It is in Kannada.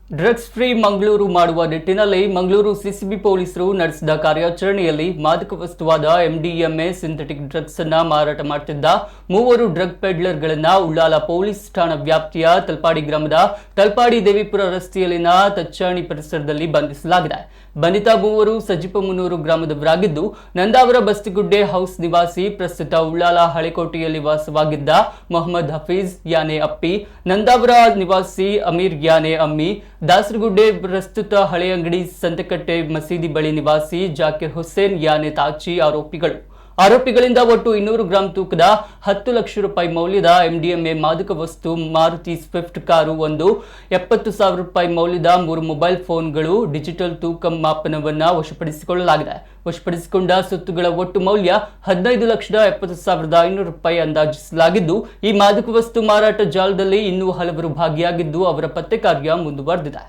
ಡ್ರಗ್ಸ್ ಫ್ರೀ ಮಂಗಳೂರು ಮಾಡುವ ನಿಟ್ಟಿನಲ್ಲಿ ಮಂಗಳೂರು ಸಿಸಿಬಿ ಪೊಲೀಸರು ನಡೆಸಿದ ಕಾರ್ಯಾಚರಣೆಯಲ್ಲಿ ಮಾದಕ ವಸ್ತುವಾದ ಎಂಡಿಎಂಎ ಸಿಂಥೆಟಿಕ್ ಡ್ರಗ್ಸ್ ಅನ್ನ ಮಾರಾಟ ಮಾಡುತ್ತಿದ್ದ ಮೂವರು ಡ್ರಗ್ ಪೆಡ್ಲರ್ಗಳನ್ನ ಉಳ್ಳಾಲ ಪೊಲೀಸ್ ಠಾಣಾ ವ್ಯಾಪ್ತಿಯ ತಲ್ಪಾಡಿ ಗ್ರಾಮದ ತಲ್ಪಾಡಿ ದೇವಿಪುರ ರಸ್ತೆಯಲ್ಲಿನ ತಚ್ಚಾಣಿ ಪರಿಸರದಲ್ಲಿ ಬಂಧಿಸಲಾಗಿದೆ. ಬಂಧಿತ ಮೂವರು ಸಜಿಪಮುನ್ನೂರು ಗ್ರಾಮದವರಾಗಿದ್ದು ನಂದಾವರ ಬಸ್ತಿಗುಡ್ಡೆ ಹೌಸ್ ನಿವಾಸಿ, ಪ್ರಸ್ತುತ ಉಳ್ಳಾಲ ಹಳೆಕೋಟೆಯಲ್ಲಿ ವಾಸವಾಗಿದ್ದ ಮೊಹಮ್ಮದ್ ಹಫೀಜ್ ಯಾನೆ ಅಪ್ಪಿ, ನಂದಾವರ ನಿವಾಸಿ ಅಮೀರ್ ಯಾನೆ ಅಮ್ಮಿ, ದಾಸರಗುಡ್ಡೆ ಪ್ರಸ್ತುತ ಹಳೆ ಅಂಗಡಿ ಸಂತೆಕಟ್ಟೆ ಮಸೀದಿ ಬಳಿ ನಿವಾಸಿ ಜಾಕಿರ್ ಹುಸೇನ್ ಯಾನೆ ತಾಚಿ ಆರೋಪಿಗಳಿಂದ ಒಟ್ಟು 200 ಗ್ರಾಂ ತೂಕದ 10 ಲಕ್ಷ ರೂಪಾಯಿ ಮೌಲ್ಯದ ಎಂಡಿಎಂಎ ಮಾದಕ ವಸ್ತು, ಮಾರುತಿ ಸ್ವಿಫ್ಟ್ ಕಾರು, 70,000 ರೂಪಾಯಿ ಮೌಲ್ಯದ 3 ಮೊಬೈಲ್ ಫೋನ್ಗಳು, ಡಿಜಿಟಲ್ ತೂಕ ಮಾಪನವನ್ನು ವಶಪಡಿಸಿಕೊಳ್ಳಲಾಗಿದೆ. ವಶಪಡಿಸಿಕೊಂಡ ಸೊತ್ತುಗಳ ಒಟ್ಟು ಮೌಲ್ಯ 15,70,500 ರೂಪಾಯಿ ಅಂದಾಜಿಸಲಾಗಿದ್ದು, ಈ ಮಾದಕ ವಸ್ತು ಮಾರಾಟ ಜಾಲದಲ್ಲಿ ಇನ್ನೂ ಹಲವರು ಭಾಗಿಯಾಗಿದ್ದು ಅವರ ಪತ್ತೆ ಕಾರ್ಯ ಮುಂದುವರೆದಿದೆ.